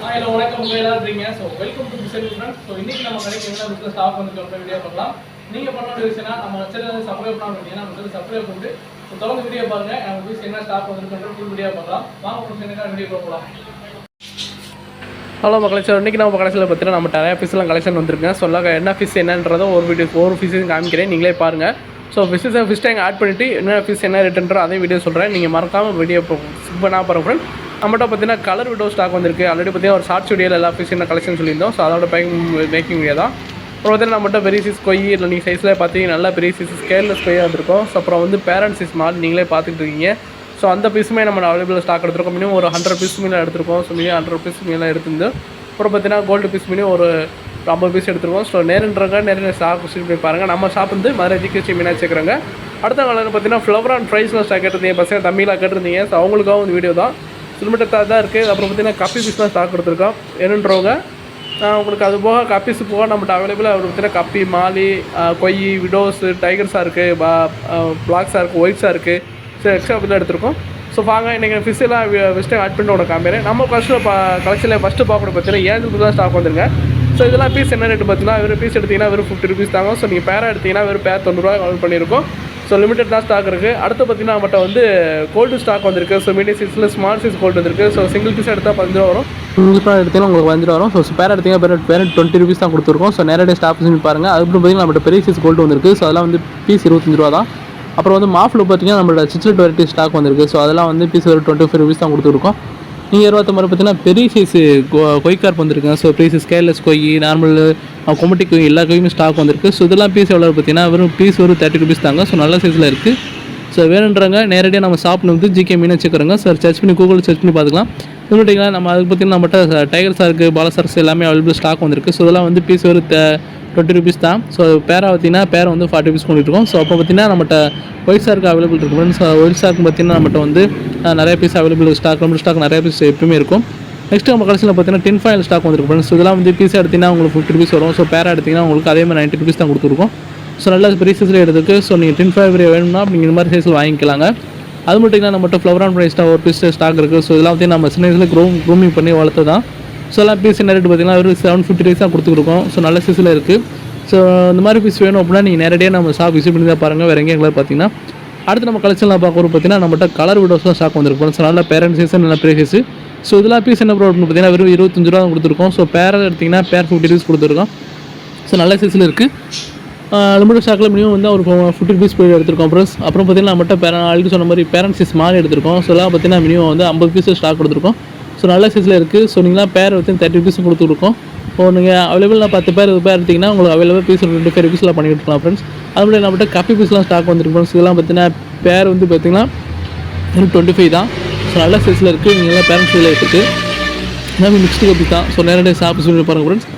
Hello வணக்கம் உங்க எல்லாரும் இருக்கீங்க. So welcome to business friends. So இன்னைக்கு நம்ம கடைக்கு என்ன பிசினஸ் ஸ்டாக் வந்து வீடியோ பார்க்கலாம். நீங்க பண்ண வேண்டிய விஷயம்னா நம்ம சேனலை சப்ஸ்கிரைப் பண்ணாம நம்ம சப்ஸ்கிரைப் பண்ணிட்டு தொடர்ந்து வீடியோ பாருங்க. நம்ம பிசினஸ் என்ன ஸ்டாக் வந்துருக்குன்ற ஃபுல் வீடியோ பார்க்கலாம். வாங்க ஃப்ரெண்ட்ஸ் வீடியோ பார்க்கலாம். ஹலோ மக்களே, சார் இன்றைக்கி நம்ம கடைசியில் பார்த்தீங்கன்னா நம்ம நிறைய ஃபிஷ்லாம் கலெக்ஷன் வந்திருக்கேன். சொல்ல என்ன ஃபிஷ் என்னன்றதோ ஒரு ஃபிஷ்ஷையும் காமிக்கிறேன், நீங்களே பாருங்கள். ஸோ ஃபிஷ் டேங்க் ஆட் பண்ணிவிட்டு என்ன ஃபிஷ் என்ன ரேட்டுன்ற அதே வீடியோ சொல்கிறேன். நீங்கள் மறக்காமல் வீடியோ ஸ்கிப் பண்ணால் பாருங்கள் ஃப்ரெண்ட். நம்மகிட்ட பார்த்தீங்கன்னா கலர் விடோ ஸ்டாக் வந்திருக்கு. ஆல்ரெடி பார்த்தீங்கன்னா ஒரு ஷார்ட் வீடியோவில் எல்லா ஃபிஷ் என்ன கலெக்ஷன் சொல்லியிருந்தோம். ஸோ அதோட மேக்கிங் வீடியோ தான். அப்புறம் பார்த்தீங்கன்னா நம்மகிட்ட பெரிய சைஸ் கொய் இல்லை நீங்கள் சைஸில் பார்த்தீங்கன்னா நல்லா பெரிய சைஸ் ஸ்கேலில் கொய்யாக இருந்திருக்கும். ஸோ அப்புறம் வந்து பேரண்ட் சைஸ் மால் நீங்களே பார்த்துட்டு இருக்கீங்க. ஸோ அந்த பீஸுமே நம்ம அவைலபிள் ஸ்டாக் எடுத்துருக்கோம். மினிமம் ஒரு 100 பீஸ் மீன் எடுத்துருக்கோம். ஸோ மினிமம் 100 பீஸ் மீன் எடுத்துருந்து அப்புறம் பார்த்தீங்கன்னா கோல்டு பீஸ் மினிமம் ஒரு 50 பீஸ் எடுத்துருக்கோம். ஸோ நிறைய ஸ்டாக் விசிட் பண்ணி பாருங்கள். நம்ம ஷாப் வந்து மதுரை ஜிகேசி மீனாக சேர்க்குறாங்க. அடுத்த காலம் பார்த்தீங்கன்னா ஃப்ளவர் அண்ட் ஃப்ரைஸ்லாம் ஸ்டாக் கேட்டிருந்தீங்க, பசங்க தம்பிலாம் கேட்டிருந்தீங்க. ஸோ அவங்களுக்காக வந்து வீடியோ தான் சிலிமிட்டடாக தான் இருக்குது. அப்புறம் பார்த்தீங்கன்னா கப்பி பீஸ்லாம் ஸ்டாக் எடுத்துருக்கோம். என்னன்றவங்க உங்களுக்கு அது போக கப்பீஸ் போக நம்மகிட்ட அவைலபிளாக அவர் பார்த்தீங்கன்னா கப்பி மாலி கொய் விடோஸு டைகர்ஸாக இருக்குது, பிளாக்ஸாக இருக்குது, ஒயிட்ஸாக இருக்குது. ஸோ எக்ஸ்ட்ரா பில்லாம் எடுத்துருக்கோம். ஸோ வாங்க இன்றைக்கி ஃபிஷ்ஷெல்லாம் வெஸ்ட்டு ஆட் பண்ணி உனக்கு காமிக்கிறேன். நம்ம கலெக்ஷனில் ஃபஸ்ட்டு பார்க்கணும் பார்த்தீங்கன்னா ஏஞ்சல் தான் ஸ்டாக் வந்துருங்க. ஸோ இதெல்லாம் பீஸ் என்ன ரேட்டு பார்த்தீங்கன்னா வெறும் பீஸ் எடுத்திங்கன்னா வெறும் 50 ருபீஸ் தாங்க. ஸோ நீங்கள் பேரா எடுத்திங்கன்னா வெறும் பேர் 90 ரூபா கவர் பண்ணியிருக்கோம். ஸோ லிமிட்டட் தான் ஸ்டாக் இருக்குது. அடுத்து பார்த்தீங்கன்னா நம்மகிட்ட வந்து கோல்டு ஸ்டாக் வந்திருக்கு. ஸோ மீடியம் சைஸில் ஸ்மால் சைஸ் கோல்டு வந்துருக்கு. ஸோ சிங்கிள் பீஸ் எடுத்தால் 15 ரூபா வரும், சிங்கிள் பீஸ் எடுத்திங்கன்னா உங்களுக்கு 15 ரூபா வரும். ஸோ பேர் எடுத்திங்கன்னா பேர் 20 ருபீஸ் தான் கொடுத்துருக்கோம். ஸோ நேரடியாக ஸ்டாக் பண்ணி பாருங்கள். அதுக்கப்புறம் பார்த்தீங்கன்னா நம்மகிட்ட பெரிய சைஸ் கோல்டு வந்துருக்கு. ஸோ அதெல்லாம் வந்து பீஸ் 25 ரூபா தான். அப்புறம் வந்து மாஃபில் பார்த்தீங்கன்னா நம்மளோட சிச்சிலட் வெரைட்டி ஸ்டாக் வந்திருக்கு. ஸோ அதெல்லாம் வந்து பீஸ் ஒரு 25 ருபீஸ் தான் கொடுத்துருக்கோம். நீங்கள் 25 பார்த்தீங்கன்னா பெரிய சைஸு கொய்கார்ப் வந்துருக்குங்க. ஸோ பெரிய சைஸ் ஸ்கேர்லெஸ் கொய், நார்மல் கொமட்டி கொய் எல்லா கொய்யுமே ஸ்டாக் வந்திருக்கு. ஸோ இதெல்லாம் பீஸ் எவ்வளோ பார்த்தீங்கன்னா வெறும் பீஸ் ஒரு 30 ருபீஸ் தாங்க. ஸோ நல்ல சைஸில் இருக்குது. ஸோ வேணுன்றாங்க நேரடியாக நம்ம ஷாப்பில் வந்து ஜிகே மீனாக வச்சுக்கிறோங்க. சார் சர்ச் பண்ணி கூகுளில் சர்ச் பண்ணி பார்த்துக்கலாம். இதுமாட்டிங்களா நம்ம அதுக்கு பார்த்தீங்கன்னா நம்மகிட்ட டைகர்ஸாக இருக்குது, பாலசர்ஸ் எல்லாமே அவைலபிள் ஸ்டாக் வந்திருக்கு. ஸோ இதெல்லாம் வந்து பீஸ் ஒரு 20 ருபீஸ் தான். ஸோ பேரா பார்த்தீங்கன்னா பேரை வந்து 40 ருபீஸ் பண்ணிட்டுருக்கோம். ஸோ அப்போ பார்த்தீங்கன்னா நம்மகிட்ட ஒயிட் ஸ்டார்க்கு அவைலபிள் இருக்குது ஃப்ரெண்ட்ஸ். ஒயிட் ஸ்டார்க்கு பார்த்தீங்கன்னா நம்மகிட்ட வந்து நிறைய பீஸ் அவைலபிள் ஸ்டாக் நிறைய பீஸ் எப்பவுமே இருக்கும். நெக்ஸ்ட் நம்ம கடைசியில் பார்த்தீங்கன்னா டின் ஃபாயில் ஸ்டாக் வந்துருக்கு ஃப்ரெண்ட்ஸ். இதெல்லாம் வந்து பீஸ் எடுத்திங்கன்னா உங்களுக்கு 50 ருபீஸ் வரும். ஸோ பேரா எடுத்திங்கன்னா உங்களுக்கு அதே மாதிரி 90 ருபீஸ் தான் கொடுத்துருக்கோம். ஸோ நல்ல பெரிய சைஸில் எடுத்துருக்கு. ஸோ நீங்கள் டின் ஃபாயில் வேணும்னா நீங்கள் இந்த மாதிரி சைஸில் வாங்கிக்கலாங்க. அது மட்டும் இல்லை நம்மகிட்ட ஃப்ளவர் அண்ட் ப்ரைஸ்ட்டாக ஒரு பீஸ் ஸ்டாக் இருக்குது. ஸோ இதெல்லாம் வந்து நம்ம சின்ன வயசில் க்ரூமிங் பண்ணி வளர்த்து தான். ஸோ எல்லாம் பீஸ் என்ன ரேட்டு பார்த்தீங்கன்னா ஒரு 750 ருபீஸ் தான் கொடுத்துருக்கோம். ஸோ நல்ல சைஸில் இருக்குது. ஸோ இந்த மாதிரி பீஸ் வேணும் அப்படின்னா நீங்கள் நேரடியாக நம்ம ஷாப் விசிட் பண்ணி தான் பாருங்கள். வேறு எங்கேயும் பார்த்தீங்கன்னா அடுத்து நம்ம கலெக்ஷனில் பார்க்குறது பார்த்தீங்கன்னா நம்மகிட்ட கலர் விடோஸ்லாம் ஸ்டாக் வந்திருக்கும். ஸோ நல்ல பேரண்ட் சைஸ் நல்ல பெரிய சைஸ். ஸோ இதெல்லாம் பீஸ் என்ன ப்ராடக்ட் பார்த்தீங்கன்னா வெறும் 25 ரூபா கொடுத்துருக்கோம். ஸோ பேர் எடுத்திங்கன்னா பேர் 50 ருபீஸ் கொடுத்துருக்கோம். ஸோ நல்ல சைஸில் இருக்குது. லிமிட்டட் ஸ்டாக்கில் மினிமம் வந்து ஒரு 50 ருபீஸ் போய் எடுத்துருக்கோம். அப்புறம் பார்த்தீங்கன்னா நம்மகிட்ட ஆல்ரெடி சொன்ன மாதிரி பேரண்ட் சைஸ் மாதிரி எடுத்துருக்கோம். ஸோ எல்லாம் பார்த்தீங்கன்னா மினிமம் வந்து 50 பீஸ் ஸ்டாக் கொடுத்துருக்கோம். ஸோ நல்ல சைஸில் இருக்குது. ஸோ நீங்களாம் பேர் வந்து 30 ருபீஸ் கொடுத்துருக்கோம். இப்போ நீங்கள் அவைலபிளாக 10 பேர் எடுத்திங்கன்னா உங்களுக்கு அவைலபிள் பீஸ் 25 ருபீஸில் பண்ணிட்டு இருக்கலாம் ஃப்ரெண்ட்ஸ். அதுமாதிரி நம்மகிட்ட கப்பி பீஸ்லாம் ஸ்டாக் வந்துருக்கு ஃப்ரெண்ட்ஸ். இதெல்லாம் பார்த்தீங்கன்னா பேர் வந்து பார்த்தீங்கன்னா 25 தான். ஸோ நல்ல சைஸில் இருக்குது. நீங்களாம் பேரண்ட் சைஸில் இருக்குது. எல்லாமே மிக்ஸ்டு கப்பி தான். ஸோ நேரடியாக ஷாப் சொல்லி பாருங்கள் ஃப்ரெண்ட்ஸ்.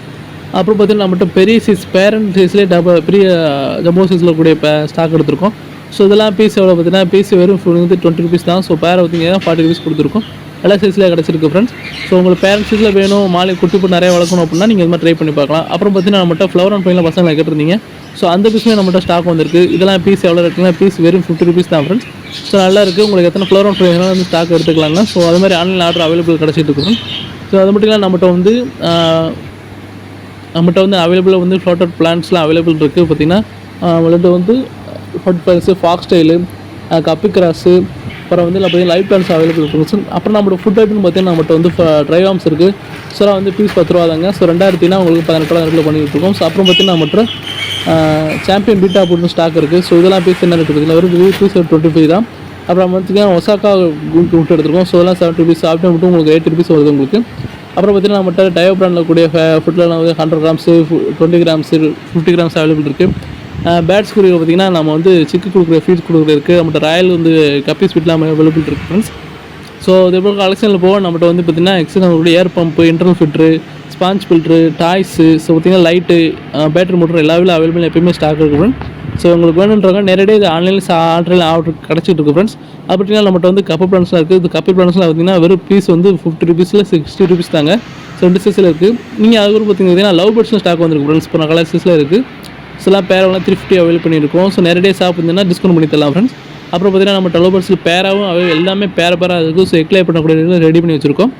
அப்புறம் பார்த்தீங்கன்னா நம்மகிட்ட பெரிய சைஸ் பேரண்ட் சைஸ்லேயே பெரிய ஜம்போ சைஸில் கூடிய ஸ்டாக் எடுத்திருக்கோம். ஸோ இதெல்லாம் பீஸ் எவ்வளோ பார்த்தீங்கன்னா பீஸ் வெறும் வந்து 20 ருபீஸ் தான். ஸோ பேரை பார்த்தீங்கன்னா 40 ருபீஸ் கொடுத்துருக்கோம். எல்லா சைஸில் கிடச்சிருக்கு ஃப்ரெண்ட்ஸ். ஸோ உங்களுக்கு பேரண்ட் சைஸில் வேணும், மாலை குட்டி போட்டு நிறைய வளர்க்கணும் அப்படின்னா நீங்கள் இது மாதிரி ட்ரை பண்ணி பார்க்கலாம். அப்புறம் பார்த்தீங்கன்னா நம்மகிட்ட ஃப்ளவர் அண்ட் ஃபைனில் பசங்களை கேட்டிருந்தீங்க. ஸோ அந்த பீஸுமே நம்மகிட்ட ஸ்டாக் வந்திருக்கு. இதெல்லாம் பீஸ் எவ்வளோ இருக்குன்னா பீஸ் வெறும் 50 ருபீஸ் தான் ஃப்ரெண்ட்ஸ். ஸோ நல்லா இருக்குது. உங்களுக்கு எத்தனை ஃப்ளவர் அண்ட் ஃபைனாலும் வந்து ஸ்டாக் எடுத்துக்கலாங்க. ஸோ அது மாதிரி ஆன்லைன் ஆர்டர் அவைலபிள் கிடச்சிட்டு இருக்கும். ஸோ அது மட்டும் இல்லை நம்மகிட்ட வந்து அவைலபிளாக வந்து ஃப்ளோட்டட் பிளான்ட்ஸ்லாம் அவைலபிள் இருக்குது. பார்த்திங்கன்னா நம்மள்ட்ட வந்து ஹாட் ஃபைல்ஸு, ஃபாக்ஸ் ஸ்டைலு, கப்பி கிராஸு, அப்புறம் வந்து பார்த்தீங்கன்னா லைஃப் பிளான்ஸ் அவைலபிள் இருக்குது. அப்புறம் நம்மளோட ஃபுட் ஐட்டம் பார்த்தீங்கன்னா நம்மகிட்ட வந்து ட்ரை ஆர்ம்ஸ் இருக்குது. ஸோ வந்து பீஸ் 10 ரூபா தாங்க. ஸோ 2000 உங்களுக்கு 18 ரூபா பண்ணிட்டு இருக்கோம். ஸோ அப்புறம் பார்த்தீங்கன்னா நம்மகிட்ட சாம்பியன் பீட்டா போட்டு ஸ்டாக் இருக்குது. ஸோ இதெல்லாம் பீஸ் என்ன ரேட் பார்த்தீங்கன்னா ஒரு பீஸ் 25 தான். அப்புறம் பார்த்தீங்கன்னா ஒசாக்கா குண்டு விட்டு எடுத்துருக்கோம். ஸோ இதெல்லாம் 70 ருபீஸ். ஆஃப்டர் மட்டும் உங்களுக்கு 80 ருபீஸ் வருது உங்களுக்கு. அப்புறம் பார்த்தீங்கன்னா நம்மகிட்ட டயோ பிராண்டில் கூடிய ஃபுட்டில் வந்து 100 கிராம்ஸு, 20 கிராம்ஸு, 50 கிராம்ஸ் அவைலபிள் இருக்குது. பேட்ஸ் கொடுக்குற பார்த்திங்கன்னா நம்ம வந்து சிக்கு கொடுக்குற ஃபீட்ஸ் கொடுக்குற இருக்குது. நம்மகிட்ட ராயல் வந்து கப்பி ஸ்வீட்லாம் அவைலபிள் இருக்குது ஃப்ரெண்ட்ஸ். ஸோ இதே கலெக்ஷனில் போக நம்மகிட்ட வந்து பார்த்திங்கன்னா எக்ஸ்ட்ரா ஏர் pump, internal filter, sponge filter, toys, so பார்த்திங்கன்னா லைட்டு, பேட்டரி மோட்டர் எல்லா அவைலபிள் எப்பயுமே ஸ்டாக் இருக்குது ஃப்ரெண்ட்ஸ். ஸோ உங்களுக்கு வேணுன்றவங்க நேரடியாக ஆன்லைனில் ஆர்டர் கிடச்சிட்டு இருக்குது ஃப்ரெண்ட்ஸ். அது பார்த்திங்கன்னா நம்மகிட்ட வந்து கப்பு பிளான்ஸ்லாம் இருக்குது. இது கப்பு பிளான்ஸ்லாம் பார்த்திங்கன்னா வெறும் பீஸ் வந்து 50 ருபீஸில் 60 ருபீஸ் தாங்க. ஸோ 2 சைஸில் இருக்குது. நீங்கள் அதுக்கு பார்த்திங்கன்னா லவ் பேர்ட்ஸும் ஸ்டாக் வந்துருக்கு ஃப்ரெண்ட்ஸ். இப்போ நான் கலர் சைஸில் இருக்குது. சில பேரெல்லாம் 350 அவைலபிள் பண்ணியிருக்கோம். ஸோ நேரடியாக ஷாப் இருந்ததுன்னா டிஸ்கவுண்ட் பண்ணி தரலாம் ஃப்ரெண்ட்ஸ். அப்புறம் பார்த்திங்கன்னா நம்ம டெவலப்பர்ஸில் பேராகவும் எல்லாமே பேராக இருக்குது. ஸோ எக்லே பண்ணக்கூடிய ரெடி பண்ணி வச்சுருக்கோம்.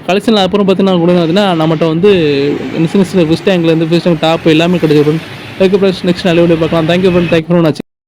கலெக்ஷனில் அப்புறம் பார்த்தீங்கன்னா கூட பார்த்தீங்கன்னா நம்மகிட்ட வந்து சின்ன சின்ன ஃபிஷ் டேங்க்லேருந்து ஃபிஷ் டேங்க் டாப் எல்லாமே கிடைச்சிடும். ஓகே ஃப்ரெண்ட்ஸ், நெக்ஸ்ட் நல்ல வீடியோ பார்க்கலாம். Thank you friend, thank you friend.